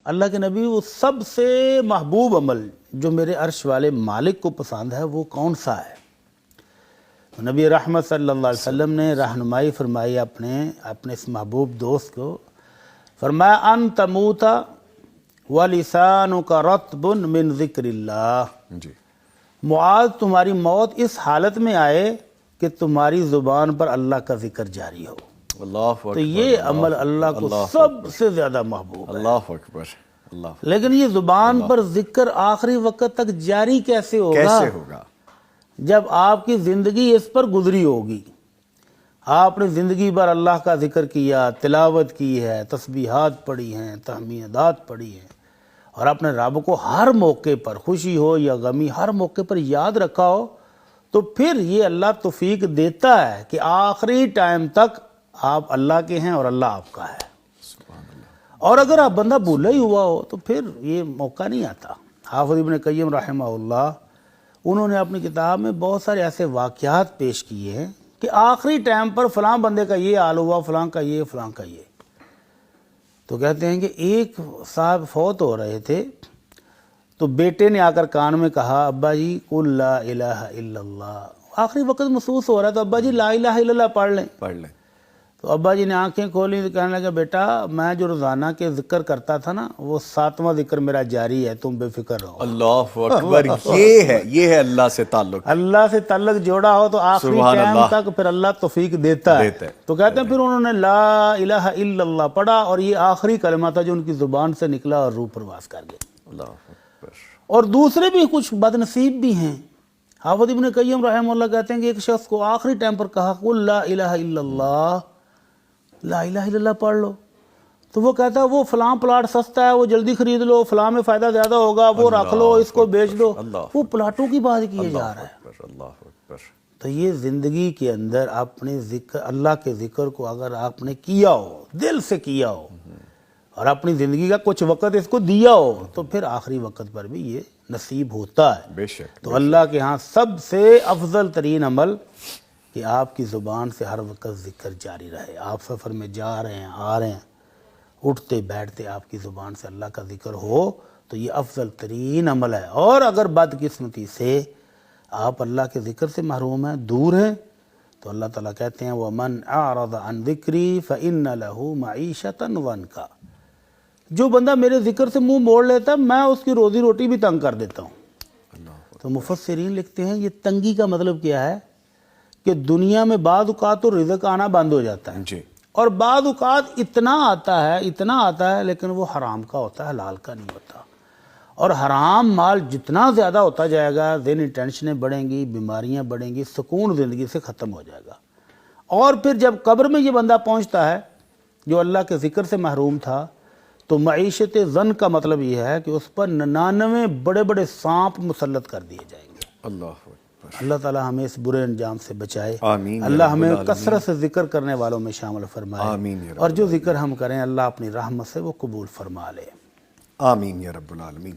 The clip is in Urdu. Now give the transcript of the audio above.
اللہ کے نبی وہ سب سے محبوب عمل جو میرے عرش والے مالک کو پسند ہے وہ کون سا ہے؟ نبی رحمت صلی اللہ علیہ وسلم نے رہنمائی فرمائی اپنے اس محبوب دوست کو، فرمایا ان تموت ولسانک رطب من ذکر اللہ، جی معاذ تمہاری موت اس حالت میں آئے کہ تمہاری زبان پر اللہ کا ذکر جاری ہو۔ اللہ اکبر، تو یہ عمل اللہ کو سب سے زیادہ محبوب ہے۔ اللہ اکبر، اللہ لیکن یہ زبان پر ذکر آخری وقت تک جاری کیسے ہوگا؟ کیسے ہوگا؟ جب آپ کی زندگی اس پر گزری ہوگی، آپ نے زندگی بھر اللہ کا ذکر کیا، تلاوت کی ہے، تسبیحات پڑھی ہیں، تحمیدات پڑھی ہیں، اور اپنے رب کو ہر موقع پر، خوشی ہو یا غمی، ہر موقع پر یاد رکھا ہو، تو پھر یہ اللہ توفیق دیتا ہے کہ آخری ٹائم تک آپ اللہ کے ہیں اور اللہ آپ کا ہے۔ اور اگر آپ بندہ بھولا ہی ہوا ہو تو پھر یہ موقع نہیں آتا۔ حافظ ابن قیم رحمہ اللہ، انہوں نے اپنی کتاب میں بہت سارے ایسے واقعات پیش کیے ہیں کہ آخری ٹائم پر فلاں بندے کا یہ حال ہوا، فلاں کا یہ، فلاں کا یہ۔ تو کہتے ہیں کہ ایک صاحب فوت ہو رہے تھے تو بیٹے نے آ کر کان میں کہا، ابا جی قل لا الہ الا اللہ، آخری وقت محسوس ہو رہا ہے تو ابا جی لا الہ الا اللہ پڑھ لیں۔ تو ابا جی نے آنکھیں کھولی تو کہنے لگا، بیٹا میں جو روزانہ کے ذکر کرتا تھا نا، وہ 7واں ذکر میرا جاری ہے، تم بے فکر رہو۔ اللہ اکبر، یہ ہے اللہ سے تعلق۔ اللہ سے تعلق جوڑا ہو تو آخری ٹائم تک پھر اللہ توفیق دیتا ہے۔ تو کہتے ہیں پھر انہوں نے لا الہ الا اللہ پڑھا اور یہ آخری کلمہ تھا جو ان کی زبان سے نکلا اور روح پرواز کر گیا۔ اللہ اکبر۔ اور دوسرے بھی کچھ بد نصیب بھی ہیں۔ حافظ ابن قیم رحمہ اللہ کہتے ہیں کہ ایک شخص کو آخری ٹائم پر کہا قل لا الہ الا اللہ، لا الہ الا اللہ پڑھ لو، تو وہ کہتا ہے وہ فلاں پلاٹ سستا ہے، وہ جلدی خرید لو، فلاں میں فائدہ زیادہ ہوگا، وہ رکھ لو، اس کو بیچ دو، وہ پلاٹوں کی بات کیے جا رہا ہے۔ اللہ اکبر۔ تو یہ زندگی کے اندر اپنے ذکر، اللہ کے ذکر کو اگر آپ نے کیا ہو، دل سے کیا ہو، اور اپنی زندگی کا کچھ وقت اس کو دیا ہو، تو پھر آخری وقت پر بھی یہ نصیب ہوتا ہے۔ بے شک۔ تو اللہ کے ہاں سب سے افضل ترین عمل کہ آپ کی زبان سے ہر وقت ذکر جاری رہے۔ آپ سفر میں جا رہے ہیں، آ رہے ہیں، اٹھتے بیٹھتے آپ کی زبان سے اللہ کا ذکر ہو تو یہ افضل ترین عمل ہے۔ اور اگر بدقسمتی سے آپ اللہ کے ذکر سے محروم ہیں، دور ہیں، تو اللہ تعالیٰ کہتے ہیں وَمَنْ أَعْرَضَ عَنْ ذِكْرِي فَإِنَّ لَهُ مَعِيشَةً ضَنْكًا، جو بندہ میرے ذکر سے منہ موڑ لیتا ہے میں اس کی روزی روٹی بھی تنگ کر دیتا ہوں۔ تو مفسرین لکھتے ہیں یہ تنگی کا مطلب کیا ہے کہ دنیا میں بعض اوقات تو رزق آنا بند ہو جاتا ہے، جی، اور بعض اوقات اتنا آتا ہے لیکن وہ حرام کا ہوتا ہے، حلال کا نہیں ہوتا۔ اور حرام مال جتنا زیادہ ہوتا جائے گا، ذہنی ٹینشنیں بڑھیں گی، بیماریاں بڑھیں گی، سکون زندگی سے ختم ہو جائے گا۔ اور پھر جب قبر میں یہ بندہ پہنچتا ہے جو اللہ کے ذکر سے محروم تھا، تو معیشت زن کا مطلب یہ ہے کہ اس پر 99 بڑے بڑے سانپ مسلط کر دیے جائیں گے۔ اللہ اکبر۔ اللہ تعالی ہمیں اس برے انجام سے بچائے، آمین۔ اللہ ہمیں کثرت سے ذکر کرنے والوں میں شامل فرمائے، آمین یا رب اور جو ذکر ہم کریں اللہ اپنی رحمت سے وہ قبول فرما لے۔ آمین یا رب العالمین۔